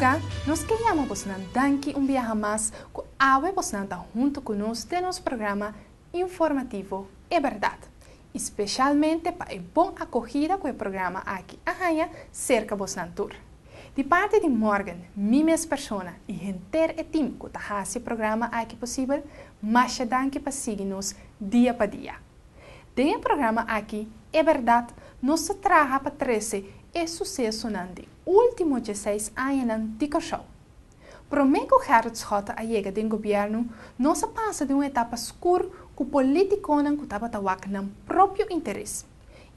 lugar, nós queríamos danke viaje mais que Awe está junto conosco de nosso programa informativo É Verdade, especialmente para a boa acolhida com o programa aqui arranha cerca de Tour. De parte de Morgan, minhas pessoas e gente e time que está esse programa aqui possível, mas danke para seguir-nos dia para dia. Dentro do programa aqui É Verdade, nós trabalhamos para trazer o sucesso de último 16 anos de show. Para mim que o Gerrit Schotten a chega do governo, nós passa de uma etapa escura que o político não estava no próprio interesse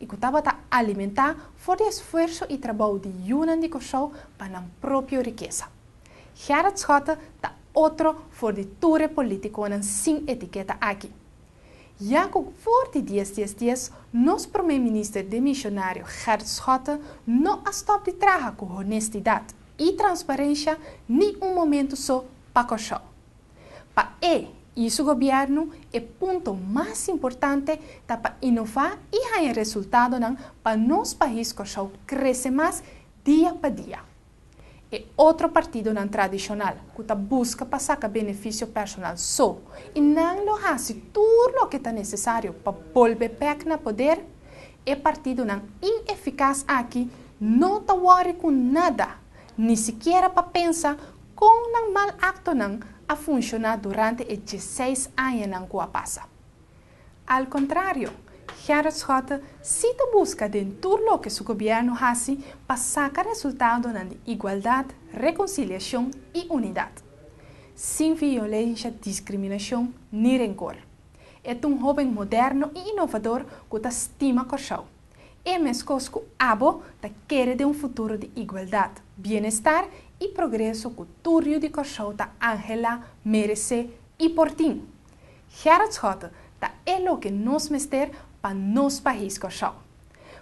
e que estava a alimentar por o esforço e trabalho de Yunan de show para a própria riqueza. Gerrit Schotten está outro for de tour político sem etiqueta aqui. Já que voor die dias, nosso primeiro-ministro de missionário Gerrit Schotten não stop de trabalhar com honestidade e transparência nem momento só para o show. Para isso o governo é o ponto mais importante para inovar e ganhar resultado para nosso país que o show cresce mais dia para dia. É outro partido tradicional que busca passar benefício personal só e não lo faz tudo o que é necessário para volver back no poder. É partido ineficaz aqui, não está worry com nada, nem sequer para pensar como mal acto a funcionar durante os 16 anos que passa. Ao contrário, Gerrit Schotten se busca dentro do que seu governo faz para sacar resultado de igualdade, reconciliação e unidade, sem violência, discriminação nem rancor. É jovem moderno e inovador que estima o show. É mesmo que abo quer de futuro de igualdade, bem-estar e progresso que tudo de show Angela merece e por ti. Gerrit Schotten é o que nos mestre para nosso país com show.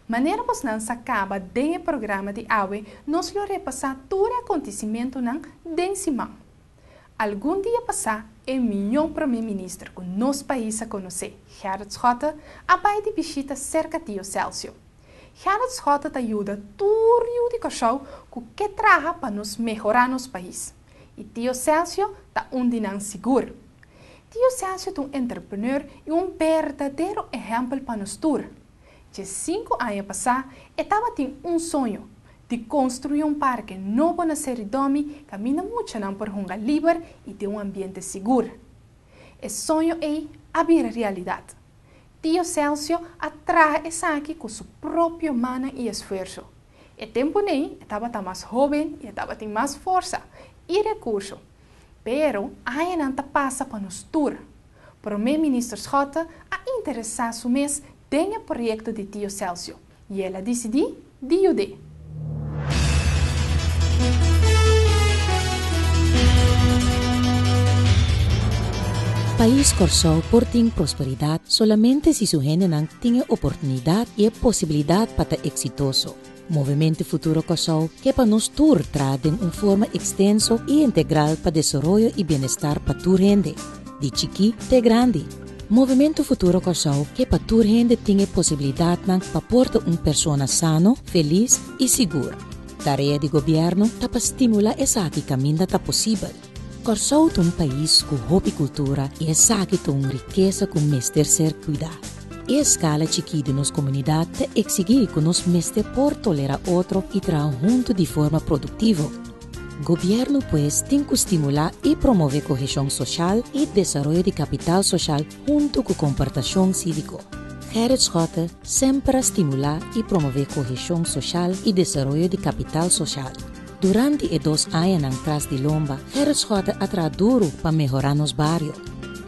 Maneira que nós acaba do programa de Awe, nós lo repassar todo o acontecimento de cima. Algum dia passar, o melhor primeiro-ministro que nosso país a conhecer, Gerrit Schotten, vai de visita cerca de Celsius. Gerrit Schotten ajuda tudo de show que traga para nos melhorar nosso país. E Tio Celsius está não seguro. Tio Celsius é um entrepreneur e verdadeiro exemplo para nós tour. De 5 anos passados, estava tendo sonho de construir parque novo na Seridome que caminha muito por um lugar livre e de ambiente seguro. Esse sonho é a realidade. Tio Celsius atrai essa aqui com seu próprio mano e esforço. O tempo estava mais jovem e estava com mais força e recursos. Pero ainda não passa para nos tour. Para o primeiro-ministro Schotten a interessar-se mês no projeto de Tio Celsius e ela decidiu de ajudar. País Corsol por ter prosperidade somente se su gente tem oportunidade e possibilidade para ser exitoso. Movimento Futuro Corsol que para nos tour trazem uma forma extenso e integral para desenvolvimento e bem-estar para toda gente, de chiqui até grande. Movimento Futuro Corsol que para toda gente tem possibilidade para portar uma pessoa sano, feliz e segura. Tarefa de governo é para estimular essa que caminho é possível. Corsol é um país com hobby cultura e essa que tem uma riqueza com mestre ser cuidar. E a escala chiquita de nossa comunidade te exige que nos mestre por tolerar outro e trabalhar junto de forma produtiva. O governo, pues, tem que estimular e promover coesão social e desenvolvimento de capital social junto com comportação cívico. Gerrit Schotten sempre estimula e promover coesão social e desenvolvimento de capital social. Durante os 2 anos atrás de Lomba, Gerrit Schotten ha trabalhado duro para melhorar nos barrios.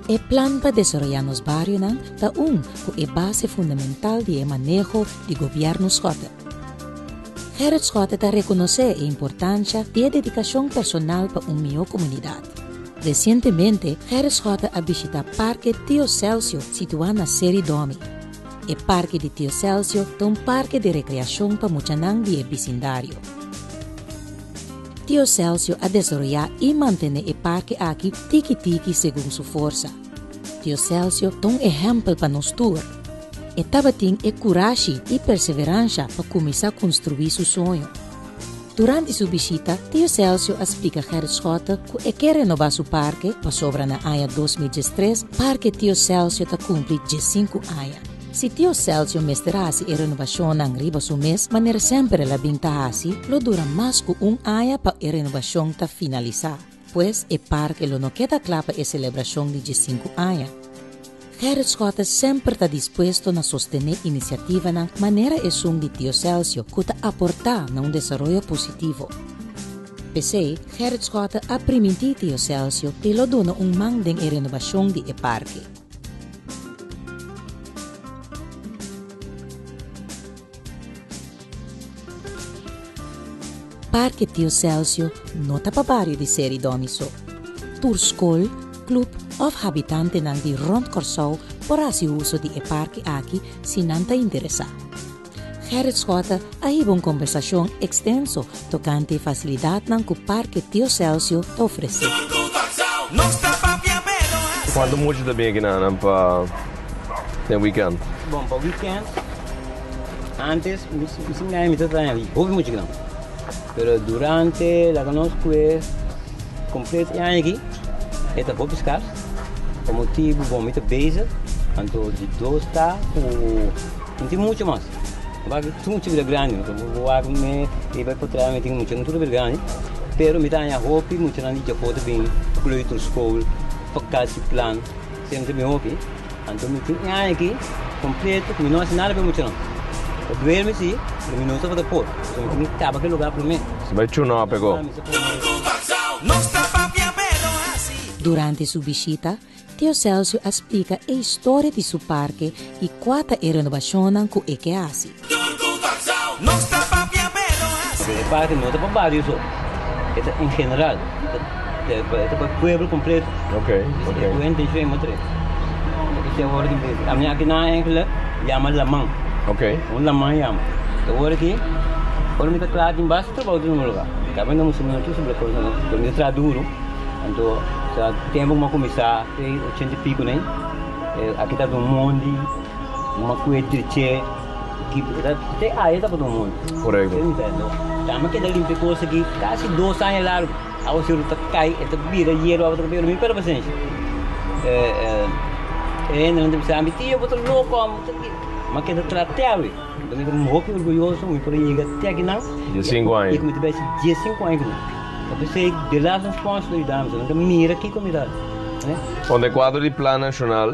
O plan para desenvolver nos barrios é a base fundamental de manejo de governo Schotten. Gerrit Schotten reconhece a importância de dedicação personal para uma melhor comunidade. Recentemente, Gerrit Schotten ha visitado o Parque Tio Celsius, situado na Seridome. O Parque de Tio Celsius é um parque de recreação para muitos de vecindário. Tio Celsius a desenvolver e manter o parque aqui tiki-tiki segundo sua força. Tio Celsius é um exemplo para nós tour. Estava tendo coragem e perseverança para começar a construir seu sonho. Durante sua visita, Tio Celso explica a Gerrit Schotten que quer renovar seu parque para sobra na área 2013, parque Tio Celso está cumprir 5 anos. Se Tio Celso mesterasi a renovação na riba seu mês, maneira sempre la bintahasi, lo dura mais que ano para a renovação ta finalizar. Pois o parque lo não queda claro para a celebração de 5 anos. Gerrit Schotten sempre está disposto a sostener iniciativa na maneira e som de Tio Celso que está aportar na desenvolvimento positivo. PC, Gerrit Schotten ha permitido Tio Celso que lo dona man de renovação de parque. Parque Tio Celso não está para barrio de série domiso. Tur school, club of habitante nang di rond Corsou para si uso di parque aqui se não está interessado. Gerrit Schotten ha uma conversação extenso tocante facilidade nang que o parque Tio Celso te oferece. Quanto muito também aqui para o weekend? Bom, para o weekend, antes, me trabalhava, houve muito grande. Mas durante a nossa completa aqui, é vou pescar, por motivo bom muito base, então de dois está, não tem muito mais. Vai tudo muito grande, vou aqui me e vai para trás, tem muito tudo grande, pero me dá a roupa muito grande já pode bem, incluir a escola, focar se plano, sempre me roupa, então me tem aqui completo, me não nada para muito não. Eu duermo sim, me não só para pôr, então me tava aquele lugar para mim. Você vai chunar pegou? Durante sua visita, Tio Celso explica a história de seu parque e quanta renovação que é que hace. O parque não é para bairro só, é em geral, é para o povo completo. Ok. O ente é muito três. A minha aqui na Angela chama Lamang. Ok. Lamang chama. Agora aqui, quando me está claro embaixo, trabalho no lugar. Acaba não se não sobre a coisa, não. Me traz duro, então tempo uma começar, 80 e pico, né? Aqui está do mundo, uma coisa de che, que até aí está para todo mundo. Correto. Tama que dali me coisa aqui, quase 2 anos largo, a você está cai, está vira dinheiro, a outra vira me para paciência. Não tem sabe, tio, outro louco, mas que está tratado. Então eu me roubo orgulhoso, me por aí até aqui não. De 5 anos. E como tivesse 5 anos. Eu pensei, de lá as responsabilidades, não mira aqui comunidade. Onde quadro de plano nacional,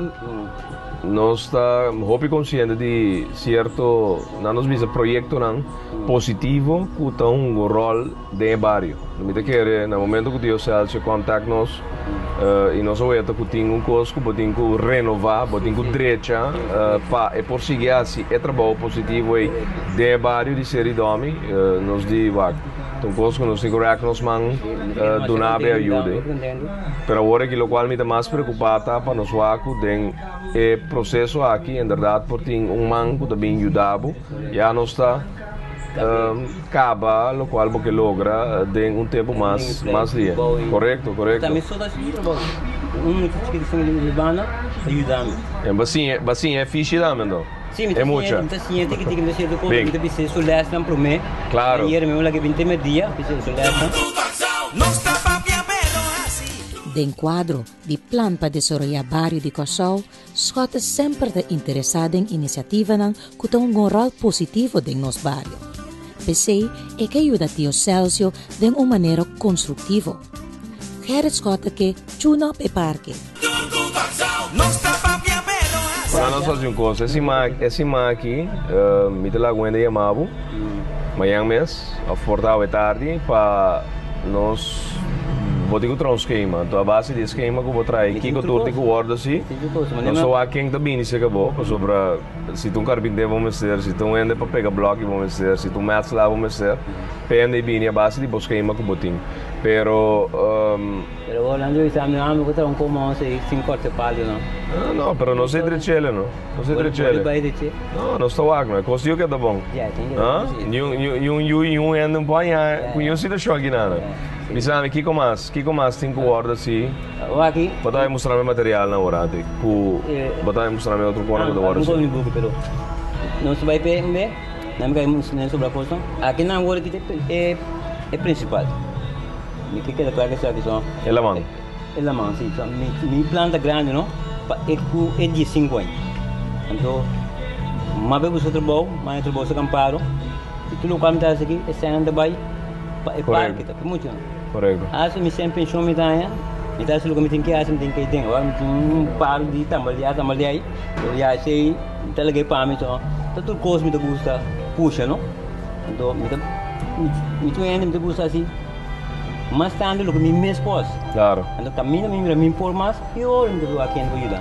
nós está muito consciente de certo, não visa projeto não positivo que tem rol de barrio. Não me quer no momento que Tio Celso contacta nós e nós vemos que tem coisa que tem que renovar, tem que direita para prosseguir assim é trabalho positivo aí de barrio de série domi nós de vac. Então coisa que nós segura que nós man donar ajuda. Pero agora que o qual me está mais preocupado para nós vaco tem processo aqui, em verdade, porque tem man que também ajudava, já nós está acaba, o qual porque logra em tempo mais dia. Correto. Também só da trabalho. Que de sangue libana ajuda-me. Assim é fixe também, não? Sim, é muito. Muita ciência que tem que deixar do corpo, que deve ser solestan para mim. Claro. E mesmo lá que 20 dias, que ser solestan. De enquadro de plan para desenvolver barrio de Corsou, Schotten sempre está interessado em iniciativas que têm rol positivo em nosso barrio. PC é que ajuda Tio Celso de uma maneira construtiva. Gerrit Schotten que tune up o parque. Para nós fazer uma coisa, esse aqui, me dá lá quando chamava, amanhã mês, a fortal é tarde, para nós vou ter que trazer um esquema. Então a base do esquema que eu vou trazer aqui, que eu estou com o ordem assim, não sou a quem também não se acabou, sobre se tu carpinteiro vamos ser, se tu anda para pegar bloco vamos ser, se tu metes lá vamos ser, pende bem a base do esquema que eu tenho. Pero Orlando está me amo que um como assim 5 cortes palio não. Não, pero não sei trecele não. Não sei trecele. Não, não estou aqui, mas consigo que é bom. Um anda um banho, conheço da choque nada. Me sabe que mais tem que guardar assim. Aqui. Botar mostrar meu material na hora, botar mostrar meu outro coisa da hora. Não se vai perder, não me cai muito sobre a coisa. Aqui na hora que é é principal. Me que aquela coisa que são Ela man. ela man, sim, são me planta grande, não? Para é de 5 anos. Então, mas bebo outro trabalho, mas trabalho se camparo. E tudo que me dá aqui é sendo trabalho para é parque, tá muito. Correto. Assim me sempre pensou me dá, me dá aquilo que me tem que fazer, me tem que ter. Agora me tem paro de também aí. Eu já sei, então liguei para mim só. Tudo coisa me gusta, puxa, não? Então me gusta assim. Mas tanto lo que me esposa. Claro. Então caminho me por mais e eu me dou aqui no ajudar.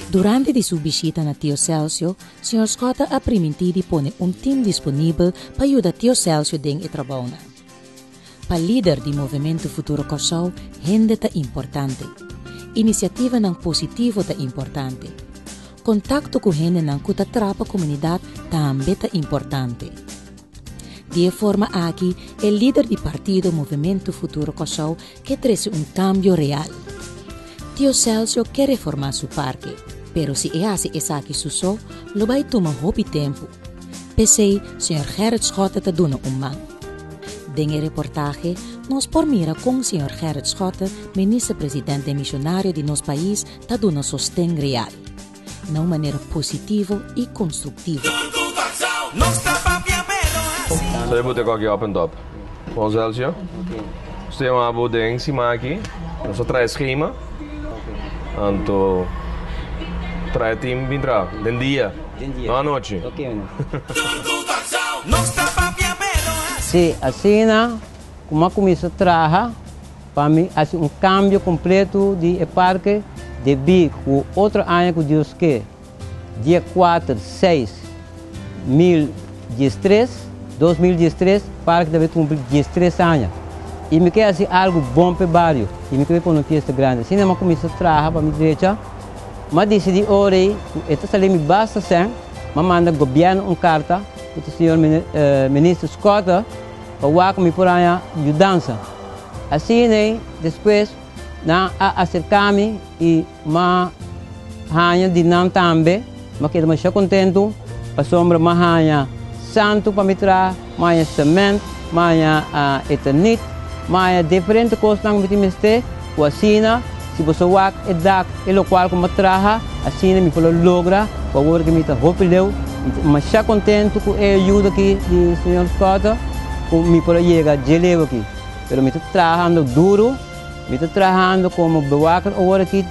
Durante di sua visita na Tio Celso, Sr. Scott ha permitido di pone un team disponível para ajudar Tio Celso den e trabalho. Para líder do Movimento Futuro Corsau, gente tá importante. Iniciativa não positivo tá importante. Contato com gente não que trapa comunidade também tá importante. De forma aqui, o líder do partido Movimento Futuro Corsau quer trazer um cambio real. Tio Celso quer reformar seu parque, pero se hace essa aqui suso, lo vai tomar hopi tempo. Pensei, Sr. Gerrit Schotte te dona man. Den reportage, nós por mira com Sr. Gerrit Schotte, ministro-presidente missionário de nosso país, te dona sostém real, de uma maneira positiva e construtiva. Você botar aqui open top. Bom, Celso. Você vai botar em cima aqui. Nós traz schema. Então, traz time entrar. Den dia. Não à noite. Ok, sim, assim, como começa a trabalhar, para mim, assim, cambio completo de parque de bico. Outro ano que Deus quer, dia 2013, parque deve cumprir 13 anos. E me quer assim, algo bom para o bairro. E me quer pôr uma festa grande. Assim, eu comecei a trabalhar para a minha direita. Mas decidi hoje, esta sala me basta sem, mas manda o governo uma carta, o senhor ministro Scott, para me por aí ajudança. Assim, depois, acercar-me e ma hanha de não também, mas que eu estou contente, para sombra ma hanha santo para me trazer, mais cimento, mais etanite, mais diferentes coisas que me tem o assina. Se você vai dar o local como trabalha, assim me pode lograr, para o que me está rompendo, mas já contente com a ajuda aqui do Sr. Scott, me pode chegar a geleiro aqui. Mas me está trabalhando duro, me está trabalhando como bewaker agora aqui,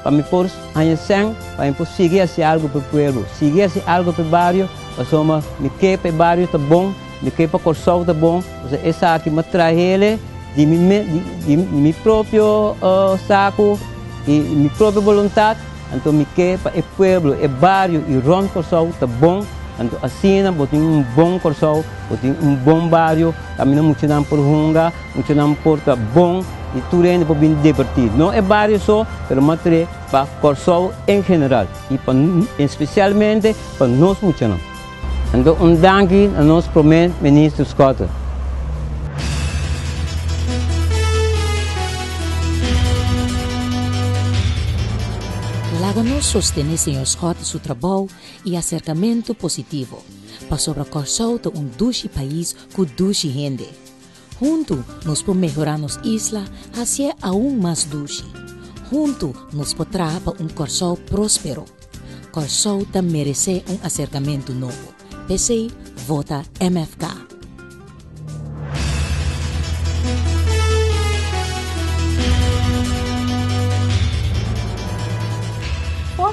para me pôr a sem, para me seguir assim algo para o povo, seguir assim algo para o bairro, para me quer para o bairro está bom, me quer para o Corsau está bom, essa aqui me traz ele. De meu próprio saco e minha própria vontade, então me quer para o povo, o bairro e o Ron Corsau está bom, então assim nós temos bom Corsau, temos bom bairro, também não temos por hunga, não temos por tá bom e tudo ainda para bem divertido. Não é bairro só, mas para Corsau em geral e especialmente para nós muito. Então danke a nosso primeiro-ministro Scott. Lago nos sostiene Sr. Scott seu trabalho e acercamento positivo para sobre Corsau de duche país com duche gente. Junto nos podemos melhorar nossa isla hacia aún mais duche. Junto nos podrá para Corsau próspero. Corsau também merece acercamento novo. PC vota MFK.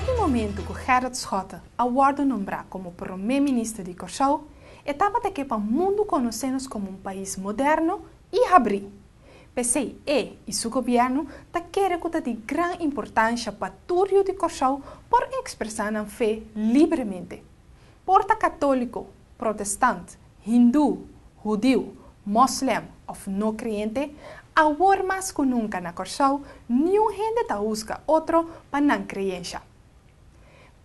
No momento que Gerrit Schotte aguarda nombrar como primeiro-ministro de Corsau, etapa de que para o mundo conhecemos como país moderno e abrir. PCI e seu governo querem que de grande importância para tudo de Corsau por expressar a fé livremente. Porta católico, protestante, hindu, judeu, moslem ou não crente, agora mais que nunca na Corsau, nenhum gente busca outro para não crença.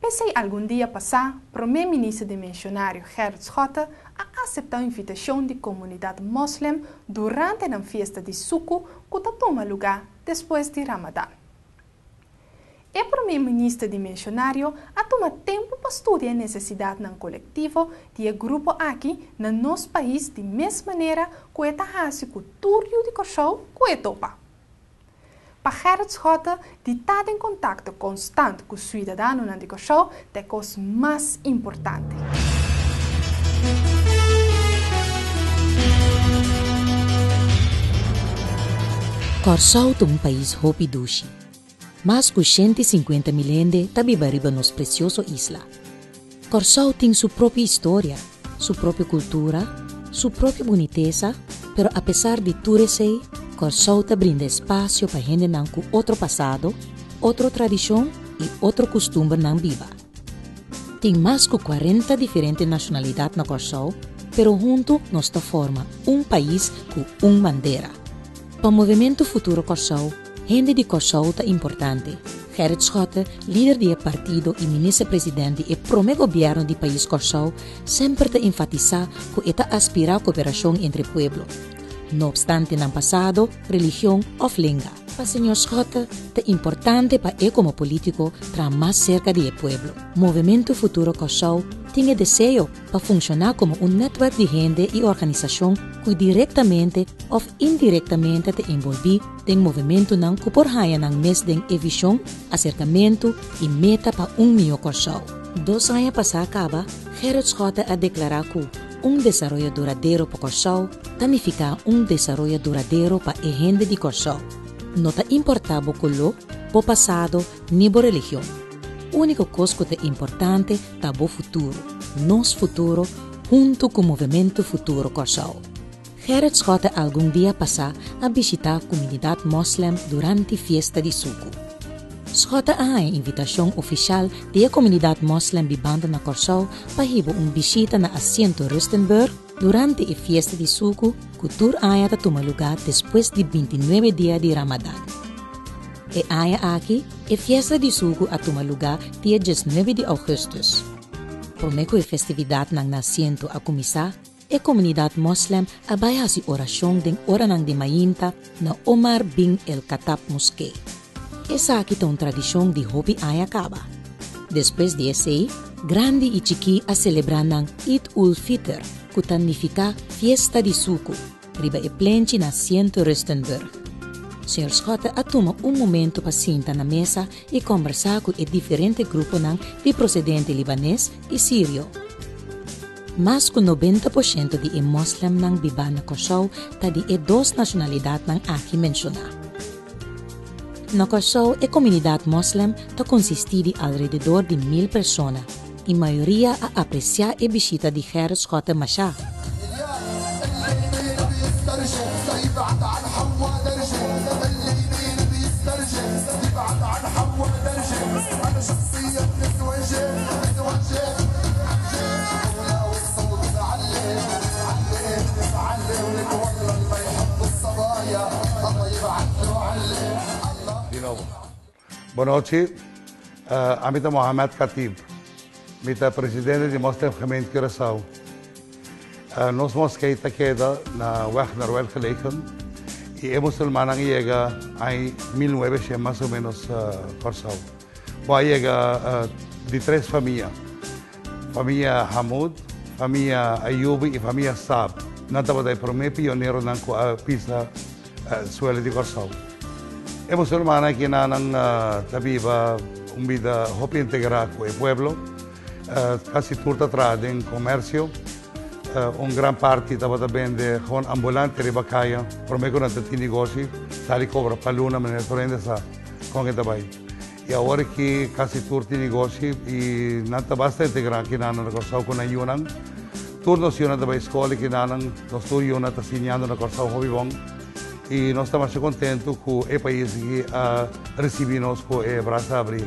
Pensei algum dia passar, o primeiro-ministro de mencionário Gerrit Schotte a aceitar a invitação da comunidade moslem durante a festa de Sukkot que toma lugar depois de Ramadã. o primeiro-ministro dimensionário a tomar tempo para estudar a necessidade no coletivo de grupo aqui no nosso país de mesma maneira que está fazendo cultura de Corsou com a topa. Para Gerrit Schotten, de estar em contato constante com os cidadãos de Corsou, é a coisa mais importante. Corsou é um país hopidushi. Mais de 150 milhões está vivendo nos precioso isla. Corsou tem sua própria história, sua própria cultura, sua própria boniteza, mas apesar de tudo isso, Corsou te brinda espaço para gente com outro passado, outra tradição e outro costume não viva. Tem mais de 40 diferentes nacionalidades na Corsou, mas juntos nós formamos um país com uma bandeira. Para o movimento Futuro Corsou, gente de Corsou é importante. Gerrit Schotten, líder do partido e ministro-presidente e primeiro governo do país Corsou, sempre te enfatiza que está aspira a cooperação entre pueblos. No obstante, no passado, religião ou língua. Para o Sr. Schotten, é importante para ele como político estar mais cerca do pueblo. O movimento Futuro Corsou tem desejo para funcionar como um network de gente e organização que diretamente ou indiretamente te envolve em movimento não que por raia não mês de visão, acercamento e meta para melhor Corsou. 2 anos passados, Gerrit Schotten a declarar que desenvolvimento duradouro para Corsou significa desenvolvimento duradouro para a gente de Corsou. Não te importava o passado nem a religião. A única coisa que é importante é o futuro, nosso futuro, junto com o movimento Futuro Corsou. Gerrit Schotten algum dia passou a visitar a comunidade moslem durante a festa de Suco. Schotten a uma invitação oficial da comunidade moslem vivendo na Corsou para fazer uma visita na assento Rustenburg durante a festa de Suco, que tur aya toma lugar depois de 29 dias de Ramadã. E aya aqui, a festa de Suco a toma lugar dia 19 de agosto. Por meio da festividade na assento a começar, a comunidade moslem vai fazer oração de hora de Mayinta na Omar bin El-Khattab Mosque. Essa aqui é uma tradição de hobby aya acaba. Depois de esse, grande e chiqui a celebrar na Eid ul-Fitr, que significa festa de Suco, riba e plenche na assento Rustenburg. Sr. Schotten a toma momento para sentar na mesa e conversar com diferentes grupos de procedente libanês e sírio. Mais que 90% de moslem vivem na Corsou está de 2 nacionalidades aqui mencionadas. Na Corsou, a comunidade moslem está consiste de alrededor de 1000 pessoas, e a maioria a apreciar a visita de Gerrit Schotten Machá. Boa noite, Amita Mohamed Khatib, Mita presidente de Moslem Gemeente Curaçao. Nós mosquei está queda na weg naar wel gelegen e é muçulmana que chega em 1900 mais ou menos Curaçao. Vai chega de 3 famílias, família Hamoud, família Ayubi e família Saab. Não estava daí para mim pioneiro na pista suela de Curaçao. É muçulmana que não viva uma vida hope integrada com o povo, quase tudo atrás em comércio, grande parte estava também de ambulante de bacaia, por meio que não tem negócio, sai cobra para luna, mas não é essa com que trabalha. E agora que quase tudo tem negócio e não está bastante integrado que não Corsao com a Yunan, tudo nós Yunan da escola que não nós tudo Yunan está ensinando na Corsao hobby bom. E nós estamos contentes com o país que recebemos com o braço aberto.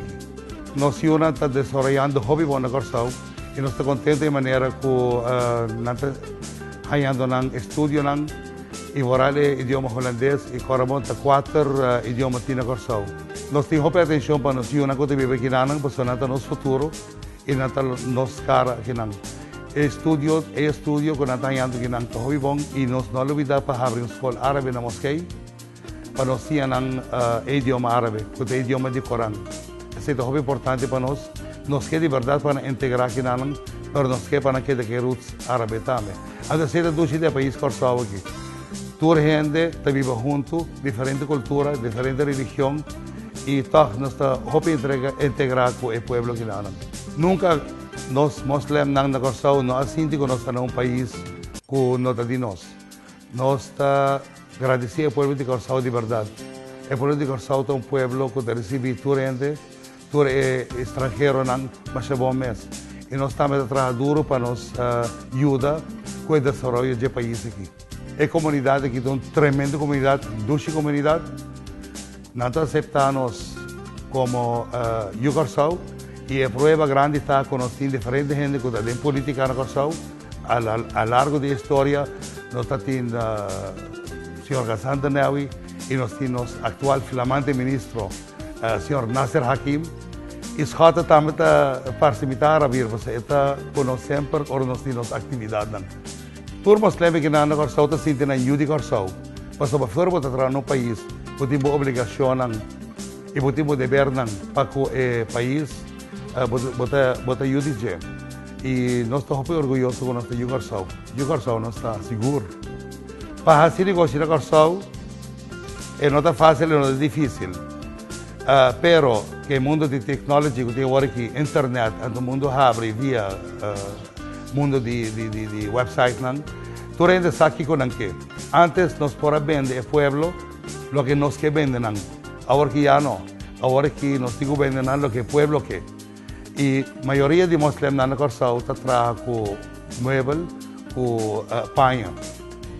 Nós estamos desenvolvendo o hobby na Corsao e nós estamos contentes de maneira que nós estamos estudando e oral o idioma holandês e corremos 4 idiomas na Corsao. Nós temos atenção para nós que vivemos aqui, porque nós nosso futuro e nós cara aqui. Estudio que nós estamos aqui na hobby bom e nós não olvidamos para abrir uma escola árabe na mosqueia para nós ter o idioma árabe, que é o idioma do Corão. é muito importante para nós. Nós queremos de verdade para integrar aqui na mas nós queremos para que roots árabes também. Então, se do de país Corsau aqui. Toda gente está viva junto, diferente cultura, diferente religião, e nós estamos integrar com o povo aqui na Nunca nós muslims na Corsau não assim que nós estamos num país que não está de nós. Nós estamos agradecidos ao povo de Corsau de verdade. O povo de Corsau é um povo que recebe toda gente, todo estrangeiro, mas é bom mesmo. E nós estamos trabalhando duro para nos ajudar com o desenvolvimento do país aqui. A comunidade aqui é uma tremenda comunidade, doce comunidade. Nós aceitamos como Corsau e a prova grande está conhecendo diferente gente que está em política na Corsau. Ao largo da história, nós temos o Sr. Ghassan Danewi e nós temos o atual flamante ministro, o Sr. Nasser Hakim. E os outros também participaram a vir, você está conosco sempre, ou nós temos atividade. Todos os muslims que na Corsau estão sentindo a ajuda de Corsau. Mas para fora de entrar no país, temos obrigação e temos dever para o país botar ajuda. E nós estamos muito orgulhosos com nosso Corsau. Corsau não está seguro. Para fazer negócio na Corsau, não é fácil, não é difícil. Pero que o mundo de tecnologia, que tem agora aqui, internet, o mundo abre via mundo de website, tu ainda sabe com que antes nós podíamos vender ao povo o que nós queremos. Agora que já não. Agora que nós temos que vender o que o povo quer. E a maioria de muslims na Corsau está trabalhando com móvel, com panha.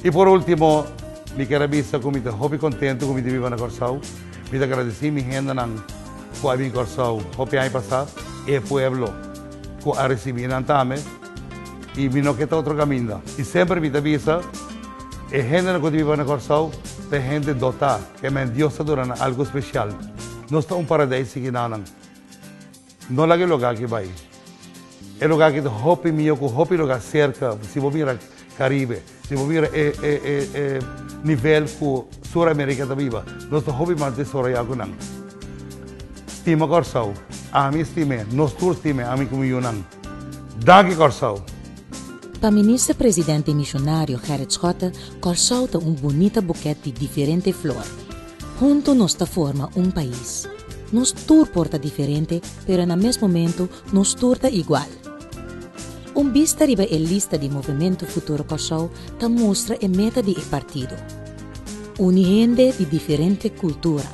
E por último, me quero avisar que eu estou contente com viver na Corsau. Me agradecer a minha gente que a minha Corsau, o ano passado, e o povo que a recebido também. E me não quer outro caminho. E sempre me avisa, a gente que vive na Corsau, tem gente dotada, que é Deus durante algo especial. Não está um paraíso aqui não é o lugar que vai. É o lugar que é hopi meu, que hopi lugar cerca, se você vir Caribe, se você vir nível que Sul-América está viva, nós estamos hopi mais desarrollado não. Estima Corsau, a mim estime, nós todos estime, a mim como eu não. Danke Corsau. Para o ministro-presidente missionário Gerrit Schotten, Corsau tem bonito buquete de diferentes flores. Juntos nós forma país. Nos tour porta diferente, pero no mesmo momento nos turta igual. Vista riba a lista de Movimento Futuro Corsau ta mostra a meta de partido. Uni gente de diferente cultura.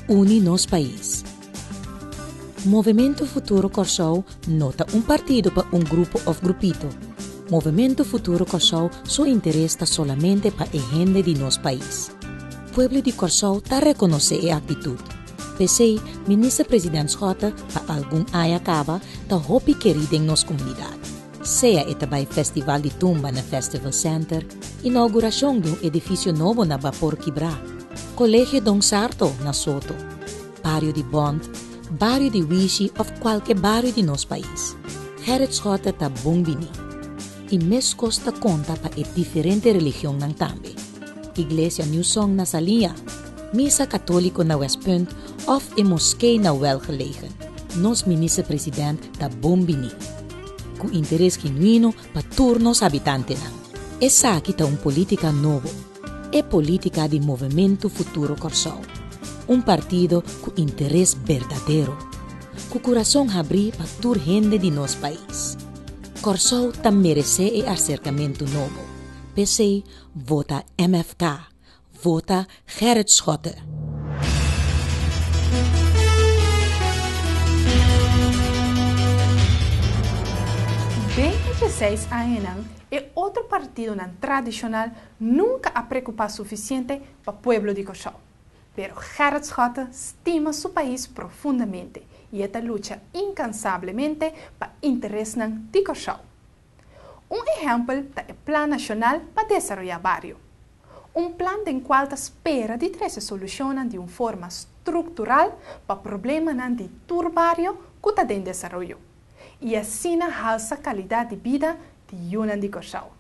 Uni nos país. Movimento Futuro Corsau nota partido para grupo ou grupito. Movimento Futuro Corsau só interessa solamente para a gente de nos país. Pueblo de Corsau ta reconoce a atitude. Pensei, ministro-presidente Schotten, para algum área acaba, ta hopi querida em nossa comunidade. Seja etabay Festival de Tumba na Festival Center, inauguração de edifício novo na Vapor Quibra, Colégio Don Sarto na Soto, Barrio de Bond, Barrio de Wishi ou qualquer barrio de nosso país. Gerrit Schotten ta bombini. E mes costa conta para a diferente religião nang tambe. Iglesia New Song na Salia, Misa Católico na West Point of a moskee na welgelegen. Nos minister-president da bombini. Com interesse genuíno para turnos habitantes. Essa aqui é política novo. É política de Movimento Futuro Corsau. Partido com interesse verdadeiro. Com coração abrir para toda gente de nosso país. Corsau também merece acercamento novo. PC, vota MFK. Vota Gerrit Schotten. Bem 16 anos e outro partido não tradicional nunca a preocupar suficiente para o povo de Corsau. Pero Gerrit Schotten estima seu país profundamente e esta luta incansavelmente para o interesse de Corsau. Exemplo é o Plano Nacional para Desenvolver Barrio. Plano em qual espera de trazer soluções de uma forma estrutural para problemas de todo barrio que está em desenvolvimento. E assim alça a qualidade de vida de Yunan de Corsau.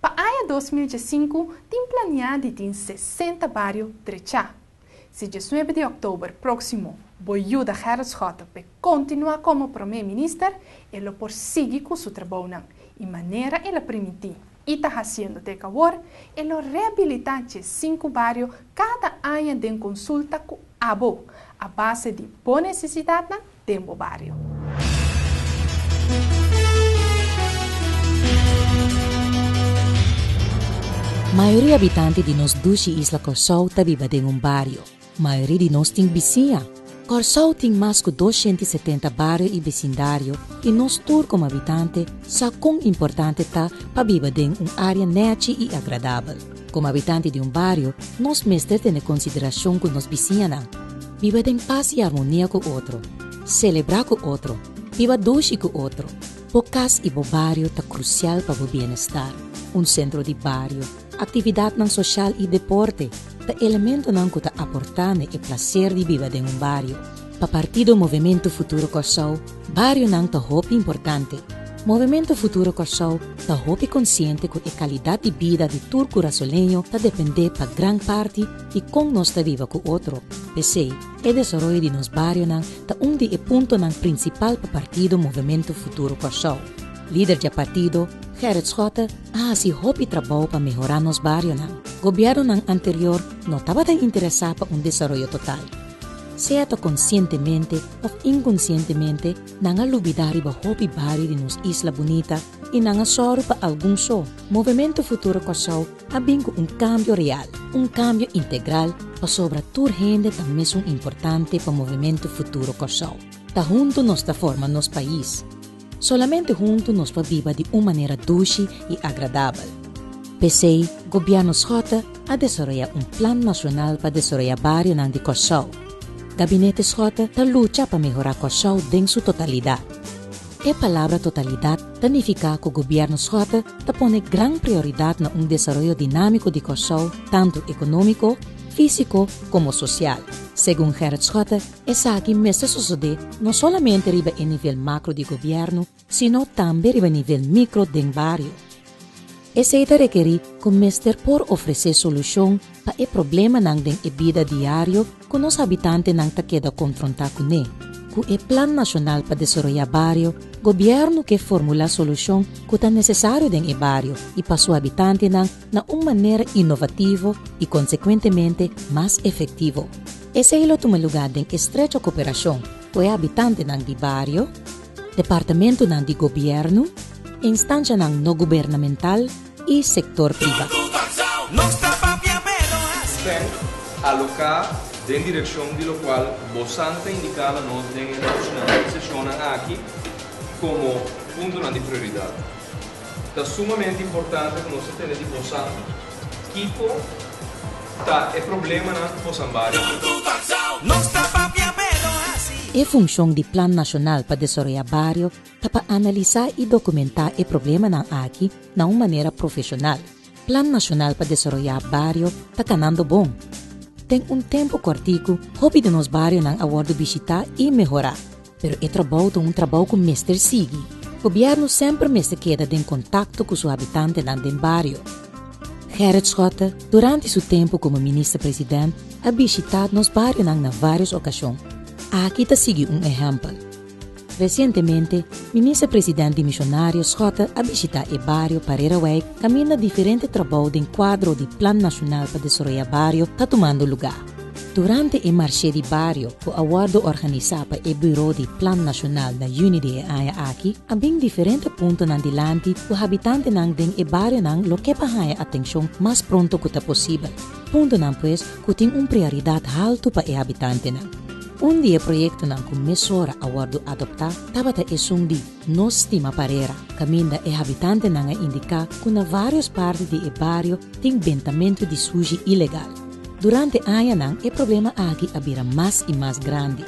Para a 2005, tem planeado de 60 barrios trechar. Se 19 de outubro próximo, Boyuda Gerrit Schotten continua como primeiro-ministro, ele prossegue com seu trabalho e maneira ele permitir. E está fazendo até agora, ele reabilita 5 bairros cada ano de consulta com abo, a base de boa necessidade de um bairro. Maioria habitante de nos duas islas Corsou está viva em bairro. Maioria de nós tem vizinha. Corsou tem mais de 270 bairros e vecindário e nós todos como habitante sabe quão importante está para viver em área neta e agradável. Como habitante de bairro, nós mestres temos consideração com nos vizinhos. Viver em paz e harmonia com o outro. Celebrar com o outro. Viver dois com o outro. O casa e o bairro está crucial para o bem-estar. Centro de bairro, atividade social e deporte, é elemento que está aportando o prazer de viver em bairro. Para partido Movimento Futuro Corsou, bairro não está muito importante. Movimento Futuro Corsou está muito consciente que a qualidade de vida de todo corazolenho está depende para grande parte de como nós está viva com o outro. Pensei, o desenvolvimento de nos bairros está de ponto principal para partido Movimento Futuro Corsou. Líder do partido, Gerrit Schotten, se houve trabalho para melhorar nos bairros. Governo anterior não estava interessado para desenvolvimento total. Seja conscientemente ou inconscientemente, não há olvidar o houve bairro de nos Isla Bonita e não há só para alguns só. Movimento Futuro Corsou abriu cambio real, cambio integral para sobre toda gente também é importante para o Movimento Futuro Corsou. Está junto nos forma nos país. Solamente juntos nós podemos viver de uma maneira doce e agradável. Pensei, o governo Schotten a desenvolver plano nacional para desenvolver bairros de Corsou. Gabinete Schotten está luta para melhorar Corsou em sua totalidade. A palavra totalidade significa que o governo Schotten está pondo grande prioridade no desenvolvimento dinâmico de Corsou, tanto econômico, físico como social. Segundo Gerrit Schotten, essa aqui mesmo sucede não somente a nível macro de governo, sino também a nível micro de bairro. Essa ideia requer que o mestre por oferecer solução para o problema na vida diária que os habitantes não quedam confrontados com ele. Com o Plano Nacional para Desenvolver Bairro, o governo que formula a solução que é necessário em bairro e para os habitantes na uma maneira inovativa e, consequentemente, mais efetiva. Esse é o toma lugar em estreita cooperação com os habitantes de bairro, departamento de governo, instância não governamental e setor privado. Alocar em direção do qual bastante indicada nós na sessão aqui como ponto de prioridade. É sumamente importante que nós tenhamos de bastante equipo é problema na Moçambique. A função do Plano Nacional para Desenvolver Bairro é para analisar e documentar o problema aqui de uma maneira profissional. Plano Nacional para Desenvolver Bairro está ganhando bom. Tem tempo curtico, hobby de nos bairros não aguardo visitar e melhorar. Pero é trabalho que o mestre sigue. O governo sempre mestre queda em contato com os habitantes do bairro. Gerrit Schotten, durante seu tempo como ministro-presidente, ha visitado nos bairros em várias ocasiões. Aqui está sigue exemplo. Recentemente, ministro-presidente de Missionários Schotten ha visitado o bairro Pereira-Way, caminha diferente trabalho em quadro de Plano Nacional para Desenvolver Bairro está tomando lugar. Durante o marché de bairro, o awardo organizado para o Bureau de Plano Nacional da Unity aqui, há bem diferentes pontos dilante que os habitantes do bairro lo que para atenção mais pronto que possível. Ponto pues que tem prioridade alta para os habitantes. Dia o projeto começou a awardo adoptar, estava a de nos estima Pereira, caminha os habitantes indicar que na várias partes do bairro tem ventamento de sujo ilegal. Durante ano, o problema aqui abrirá mais e mais grande.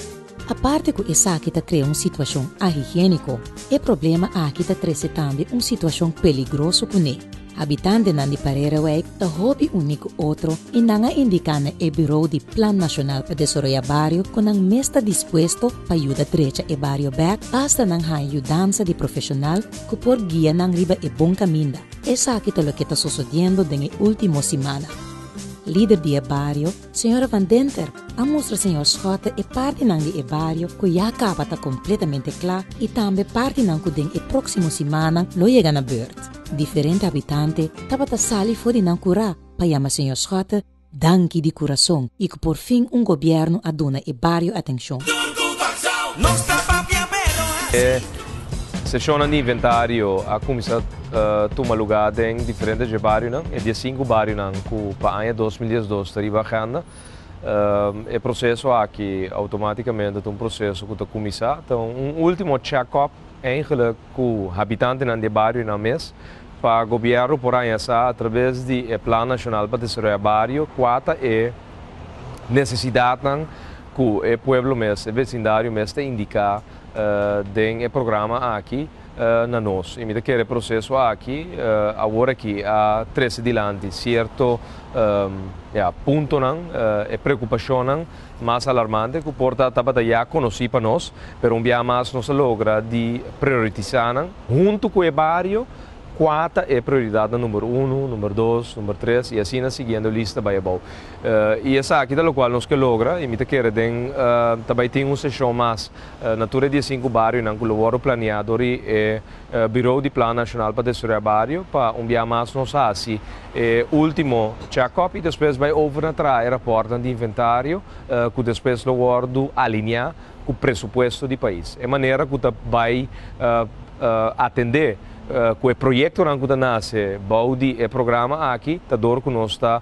A parte que essa aqui cria uma situação higiênica, o problema aqui traz também uma situação perigosa com ele. Habitantes de Pereira-Way da hobby único outro e não indicam o Bureau de Plano Nacional para Desenvolver Bairro que não está disposto para ajudar direita o bairro back, basta não há ajudança de profissional que por guia não riba e bom caminho. Essa aqui é o que está sucedendo nas últimas semanas. líder de barrio, senhora Van Denter, a mostra senhor Schotten e parte ng de barrio que já acaba tá completamente claro e também parte ng kuding e próximo semana lo llega na beurt. Diferente habitante, tava tá sali fora ng cura, pa yama senhor Schotten, danke de coração e que por fim governo aduna e barrio atenção. Sessione di inventario ha cominciato a tomar lugar em diferentes barrios, não? E de 5 barrios não, que para o ano 2012 arriba o processo aqui automaticamente é um processo que está começado. Então, último check-up eigenlijk que o habitante não de barrio não mês para o governo por aí através do Plano Nacional para Desenvolver Barrio, quata é necessidade não que o povo mês, o vecindário mês te indicar tem programa aqui na nós. E me daquele processo aqui, agora que há 13 diante, certo ponto não, é preocupação não, mais alarmante que porta estava já conhecido para nós, mas dia mais nós logra de priorizar não, junto com o barrio. Quatro é prioridade número 1, número 2, número 3 e assim seguindo a lista vai bom. E essa aqui da qual nós que logra e me te quer também tem uma sessão mais natura de 5 barrios não que o planeador e Bureau de Plano Nacional para Desenvolver Barrio para dia mais nós assim último check-up e depois vai over atrás reporte de inventário que depois o guardo alinhar com o pressuposto do país. É maneira que vai atender com o projeto que nasce, Baudi e programa aqui, tá dor que nós está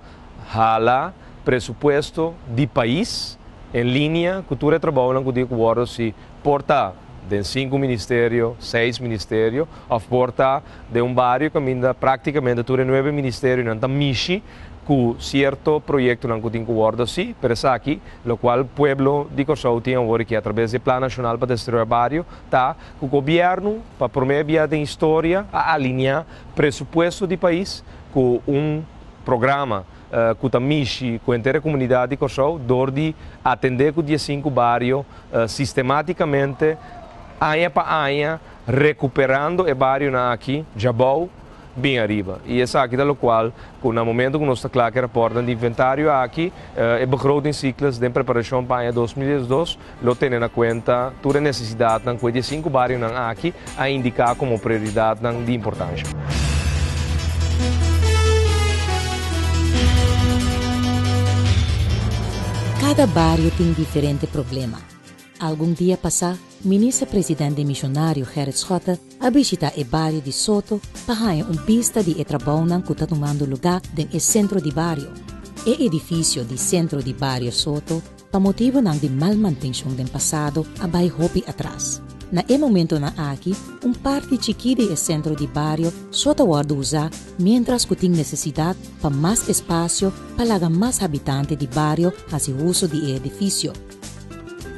hala pressuposto de país em linha com o trabalho que digo agora se porta de 5 ministérios, 6 ministérios, ou porta de barrio que ainda praticamente tudo 9 ministérios não tá mishi com certo projeto não tem que guardar sim, por isso aqui, o qual o povo de Corsou tem agora que através do Plano Nacional para Desenvolver Barrio, tá, o governo para promover via de história a alinhar pressuposto do país com programa que também com a inteira comunidade de Corsou, de atender com 5 barrios sistematicamente, ano para ano, recuperando o barrio aqui, Jabou, bem arriba. E essa aqui da qual, no momento que nós está claro que reportam de inventário aqui, é begroting ciclos de preparação para o 2012, lo tem na conta toda a necessidade de 5 barrios aqui a indicar como prioridade de importância. Cada barrio tem diferente problema. Algum dia passar, o ministro-presidente missionário Gerrit Schotten a visitar o barrio de Soto para vista de trabalho que está tomando lugar no centro de barrio. O edifício do centro de barrio Soto, para motivo de mal manutenção do passado, vai hopi atrás. Na momento aqui, parte chiquita do centro de barrio só guarda usar, mientras que tem necessidade para mais espaço para mais habitantes de barrio fazer uso do edifício.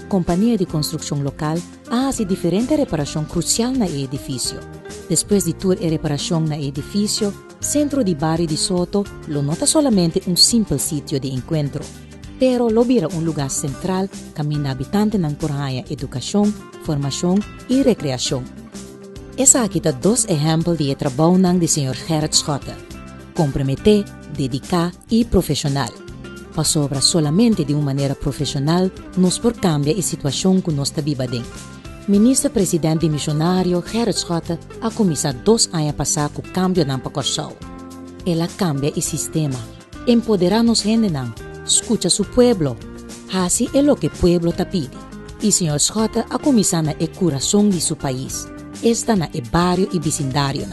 Companhia de construção local hace diferente reparação crucial no edifício. Depois de toda a reparação no edifício, centro de barrio de Soto lo nota solamente simples sítio de encontro, pero lo vira lugar central que habitante não corraia educação, formação e recreação. Essa aqui dá 2 exemplos de trabalho do Sr. Gerrit Schotten: comprometer, dedicar e profissional. Para sobra solamente de uma maneira profissional, nos por cambiar a situação que nós estamos vivendo. Ministro-presidente missionário Gerrit Schotten a começado 2 anos passados com o cambio na Corsou. Ela cambia o sistema, empoderar-nos gente não, escuta seu povo, assim é o que o povo está pedindo. E o Sr. Schotten a começar na coração de seu país, está na barrio e vecindário.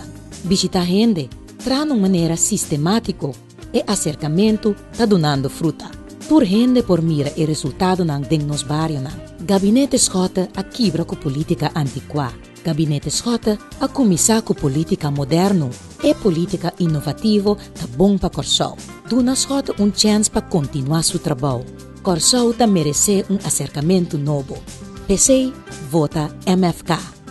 Visitar gente, traz de maneira sistemática e acercamento está donando fruta. Tur gente por mira e resultado de nos barrios. Gabinete Schotten a quebra com política antiqua. Gabinete Schotten a começar com política moderno e política inovativa tá bom para Corsou. Dona Schotten chance para continuar seu trabalho. Corsou tá merece acercamento novo. PC vota MFK.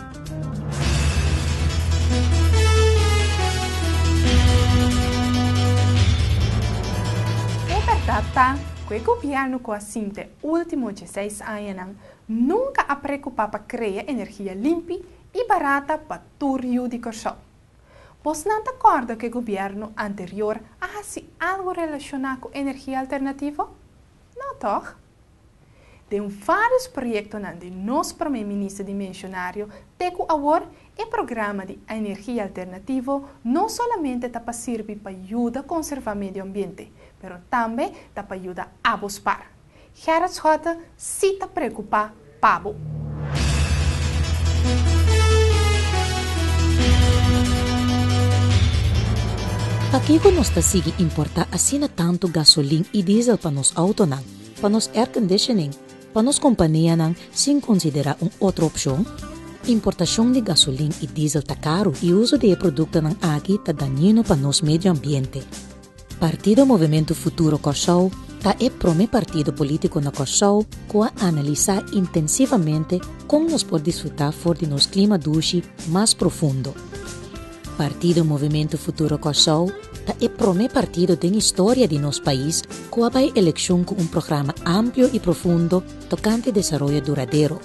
Tá, que o governo com assim de últimos 16 anos nunca a preocupar para criar energia limpa e barata para todo o de Corsou. ¿Vos no te acuerdas que el gobierno anterior hacía algo relacionado con energía alternativa? No, toch? De vários projetos de nosso primeiro-ministro dimensionário, teco agora o programa de energia alternativa não somente está para servir para ajudar a conservar o meio ambiente, mas também está para ajudar a bospar. Gerard Schotten se está preocupado Pabo. Para que nós está sigue importar assim tanto gasolina e diesel para nos autos, para nos air conditioning, para nos companhia sem considerar outra opção? Importação de gasolina e diesel está caro e o uso de produtos aqui está daninho para nosso meio ambiente. Partido Movimento Futuro Kosovo está o primeiro partido político na Kosovo que analisar intensivamente como nos pode desfrutar de nosso clima doce mais profundo. Partido Movimento Futuro Kosovo está o primeiro partido da história de nosso país que vai eleição com programa amplo e profundo tocante desenvolvimento duradouro.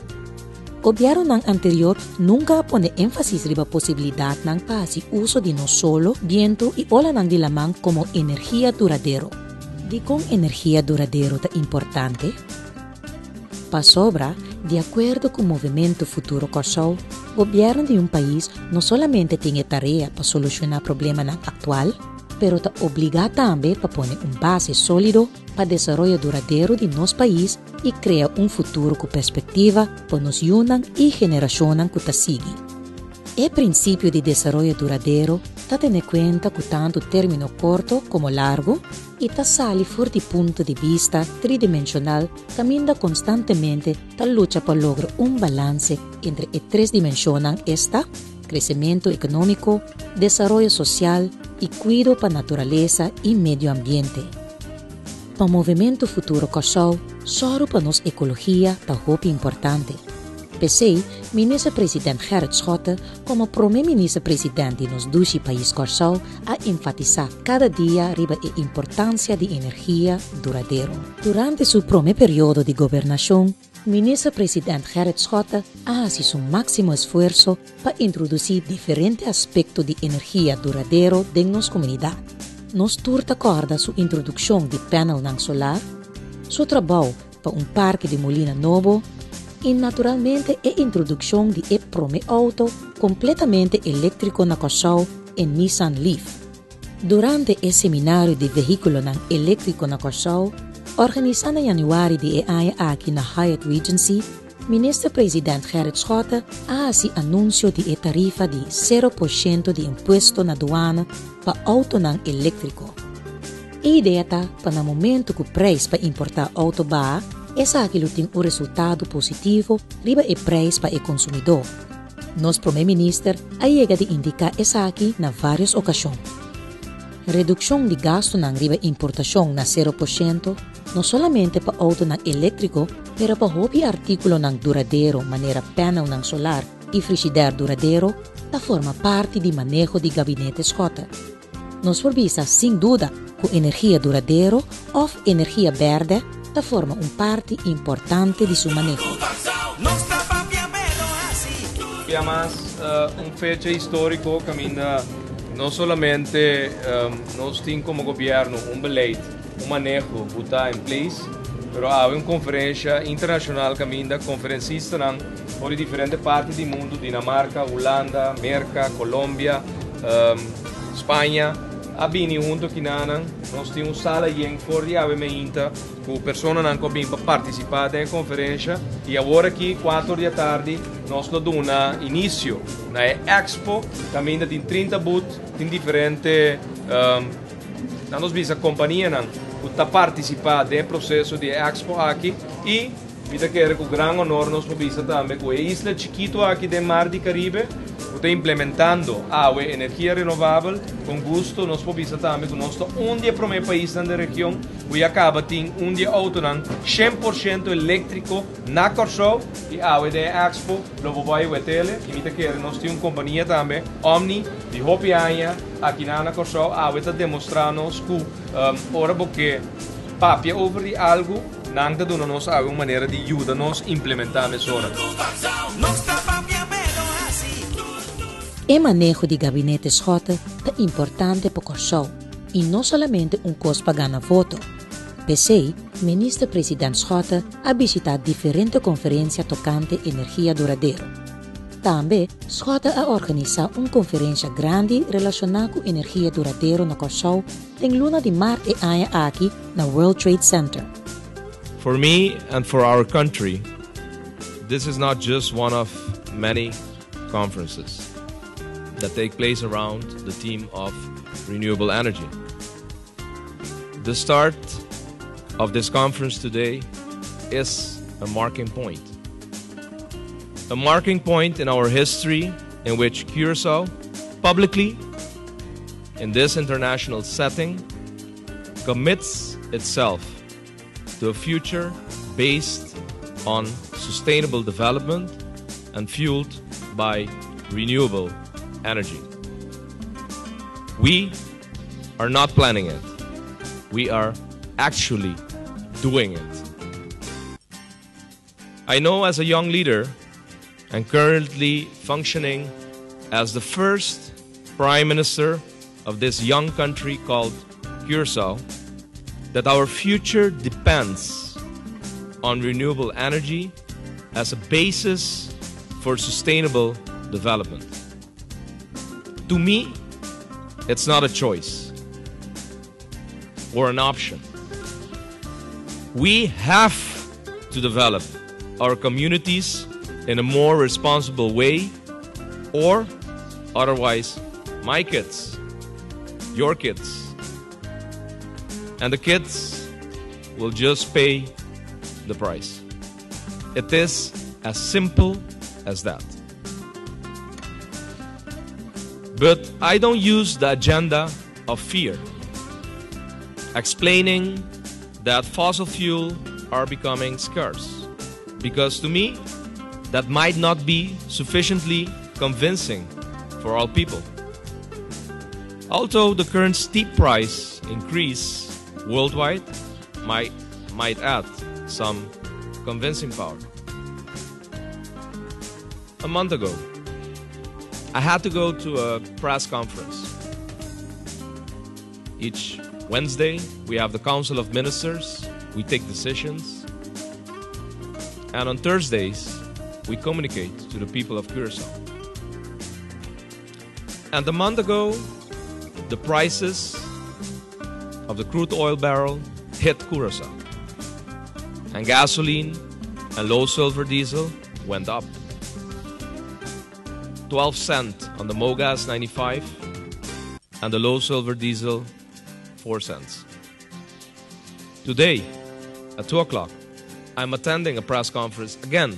O governo anterior nunca pone ênfase na possibilidade de uso de no solo, viento e ola de la man como energia duradouro. De com energia duradouro é importante? Para sobra, de acordo com o Movimento Futuro Kosovo, o governo de país não somente tem a tarefa para solucionar problemas atual, mas está obrigado também para pôr base sólido para o desenvolvimento duradouro de nosso país e criar futuro com perspectiva para nos unam e geração que está seguindo. O princípio de desenvolvimento duradouro está tendo em conta que tanto término curto como largo e está sali fora de ponto de vista tridimensional, caminha constantemente para luta para lograr balance entre as três dimensões crescimento econômico, desenvolvimento social e cuidado para a natureza e meio ambiente. Para o Movimento Futuro Kosovo, só para nossa ecologia está muito importante. Pensei, ministro-presidente Gerard Schotten, como primeiro-ministro-presidente de nos 12 países Kosovo, a enfatizar cada dia a importância de energia duradoura. Durante seu primeiro período de governação, o ministro-presidente Gerard Schotten fez seu máximo esforço para introduzir diferentes aspectos de energia duradoura em nossa comunidade. Nos turta acorda sua introdução de painel solar, seu trabalho para parque de molina novo e, naturalmente, a introdução de o primeiro auto completamente elétrico na Kosovo, em Nissan Leaf. Durante o seminário de veículo elétrico na Kosovo, organizado em januário de ano aqui na Hyatt Regency, o ministro-presidente Gerard Schotten fez anúncio de tarifa de 0% de imposto na aduana para auto elétrico. A ideia está para no momento que o preço para importar auto baixa, essa aquilo tem resultado positivo riba o preço para o consumidor. Nosso primeiro-ministro chega de indicar essa aqui na várias ocasiões. Redução de gasto na riba importação na 0%, não somente para auto elétrico, mas para hobby artículo duradouro, maneira painel solar e frigideira duradouro, da forma parte do manejo de gabinete Schotten. Nos provisa, sem dúvida, que energia duradouro ou energia verde da forma parte importante de seu manejo. E mais fecha histórico caminha não somente nós temos como governo beleid, manejo que está em place, mas há uma conferência internacional caminha conferencistas por diferentes partes do mundo, Dinamarca, Holanda, América, Colômbia, Espanha. Abini junto aqui nós temos sala em fora de avementa com pessoas que vêm para participar da conferência e agora aqui 4 da tarde nós damos início na Expo, também tem 30 booths, tem diferentes nós vimos a companhia que está participando do processo de Expo aqui e me quero com grande honor nós vimos também com a isla chiquito aqui do Mar do Caribe. Está implementando a energia renovável com gosto. Nós podemos também que nós somos primeiro país na região que acaba de ter auto 100% elétrico na Kosovo e a Expo lo vai tele e me quero nós temos uma companhia também Omni de Hopi Anya aqui na Kosovo está demonstrando que ora porque papia over algo não está dando nos uma maneira de ajudar nos implementar isso. El manejo de gabinete Schotten es importante para Curaçao y no solamente un costo para ganar voto. PC, ministro-presidente Schotten ha visitado diferentes conferencias tocante energía duradera. También, Schotten ha organizado una conferencia grande relacionada con energía duradera en Curaçao en luna de marzo e año aquí en el World Trade Center. For me and for our country, this is not just one of many conferences that take place around the theme of renewable energy. The start of this conference today is a marking point. A marking point in our history in which Curaçao publicly, in this international setting, commits itself to a future based on sustainable development and fueled by renewable energy. We are not planning it. We are actually doing it. I know as a young leader and currently functioning as the first Prime Minister of this young country called Curaçao, that our future depends on renewable energy as a basis for sustainable development. To me, it's not a choice or an option. We have to develop our communities in a more responsible way, or otherwise, my kids, your kids, and the kids will just pay the price. It is as simple as that. But I don't use the agenda of fear, explaining that fossil fuel are becoming scarce, because to me, that might not be sufficiently convincing for all people. Although the current steep price increase worldwide might add some convincing power. A month ago, I had to go to a press conference. Each Wednesday, we have the Council of Ministers, we take decisions, and on Thursdays, we communicate to the people of Curaçao. And a month ago, the prices of the crude oil barrel hit Curaçao. And gasoline and low sulfur diesel went up. 12 cents on the Mogas 95 and the low sulfur diesel 4 cents. Today, at 2 o'clock, I'm attending a press conference again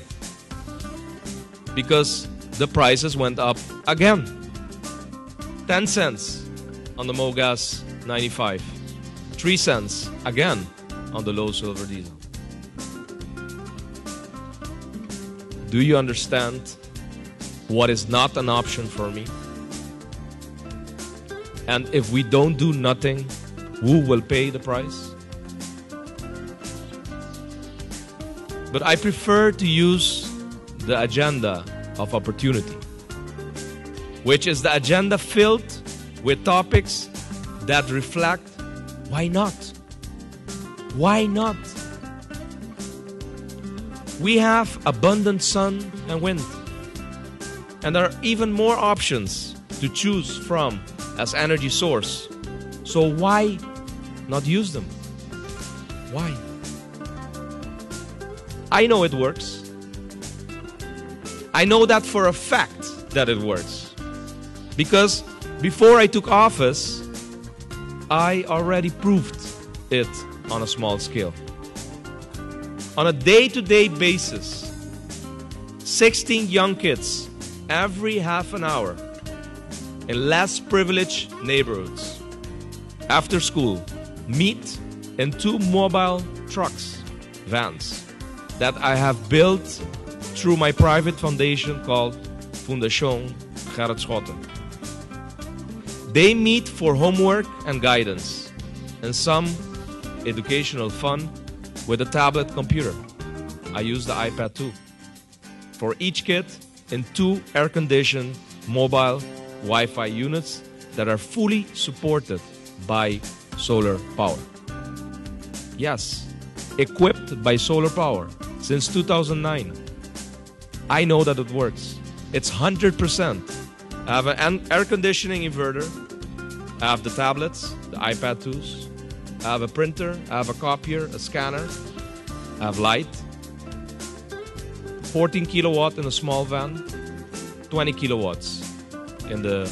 because the prices went up again. 10 cents on the Mogas 95, 3 cents again on the low sulfur diesel. Do you understand what is not an option for me? And if we don't do nothing, who will pay the price? But I prefer to use the agenda of opportunity, which is the agenda filled with topics that reflect why not? Why not? We have abundant sun and wind, and there are even more options to choose from as energy source. So why not use them? Why? I know it works. I know that for a fact that it works. Because before I took office, I already proved it on a small scale. On a day-to-day basis, 16 young kids every half an hour in less privileged neighborhoods after school meet in 2 mobile trucks, vans, that I have built through my private foundation called Fundación Gerrit Schotten. They meet for homework and guidance and some educational fun with a tablet computer. I use the iPad too. For each kid in 2 air-conditioned mobile Wi-Fi units that are fully supported by solar power. Yes, equipped by solar power since 2009. I know that it works. It's 100%. I have an air conditioning inverter. I have the tablets, the iPad 2s. I have a printer. I have a copier, a scanner. I have light. 14 kilowatt in a small van. 20 kilowatts in the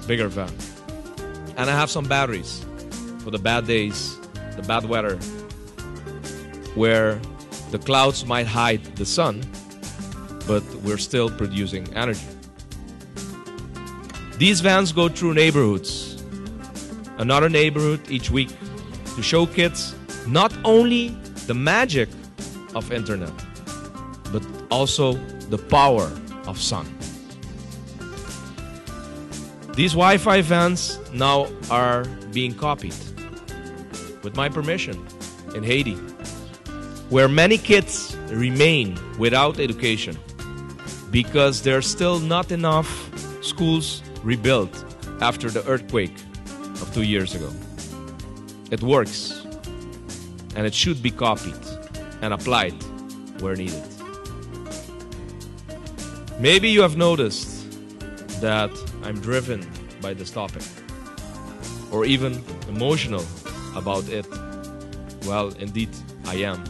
bigger van. And I have some batteries for the bad days, the bad weather, where the clouds might hide the sun, but we're still producing energy. These vans go through neighborhoods, another neighborhood each week, to show kids not only the magic of internet, but also the power of sun. These Wi-Fi vans now are being copied, with my permission, in Haiti, where many kids remain without education because there are still not enough schools rebuilt after the earthquake of 2 years ago. It works, and it should be copied and applied where needed. Maybe you have noticed that I'm driven by this topic, or even emotional about it. Well, indeed, I am.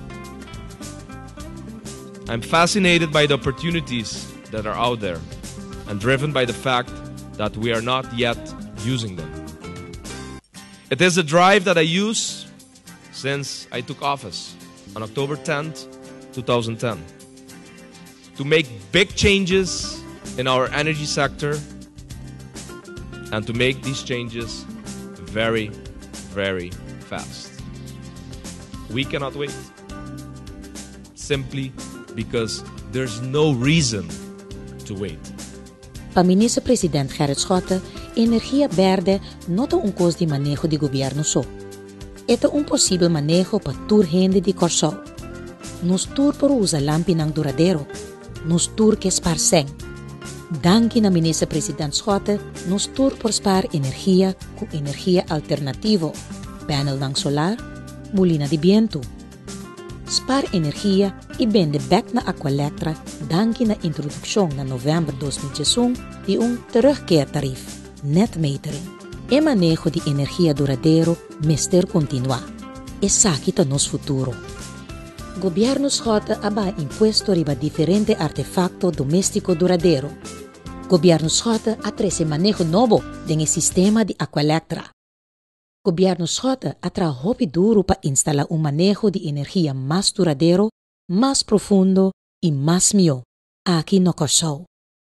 I'm fascinated by the opportunities that are out there and driven by the fact that we are not yet using them. It is a drive that I use since I took office on October 10th, 2010, to make big changes in our energy sector and to make these changes very, very fast. We cannot wait, simply because there's no reason to wait. Para ministro-presidente Gerrit Schotten, energia verde não é custo de manejo de governo só. É possível manejo para toda gente de Corsou. Nos tur por usar lampinas duradeiro, nos tur que esparcem. Danke na ministro-presidente Schotten, nos tur por spar energia com energia alternativa, panel ng solar, molina de viento. Spar energia e vende back na Aqualectra danke na introduksyon na November 2021 de terugkeertarief, net metering. E manejo de energia duradeiro, mister continua. E sakita nos futuro. Governo Schotten aba impuesto riba diferente artefacto doméstico duradeiro. Governo Schotten atrese manejo novo del sistema de Aqualectra. Governo Schotten atrajo duro para instalar un manejo de energía más duradero, más profundo y más mío aquí no Corsou.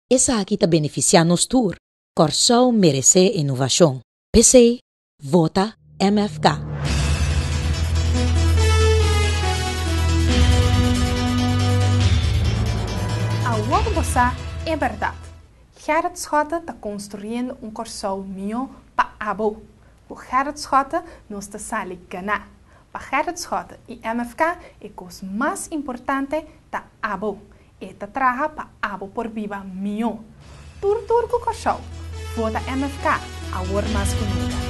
Esa aquí te beneficia nos tour. Corsou merece innovación. PC, vota MFK. Agora você é verdade. Gerrit Schotten está construindo Corsou mío para Abo. O Gerrit Schotten nos está saliendo ganar. Para Gerrit Schotten e MFK é coisa mais importante da Abo. Esta traja para Abo por viva mío. Tur com Corsou. Vota MFK. Agora mais comigo.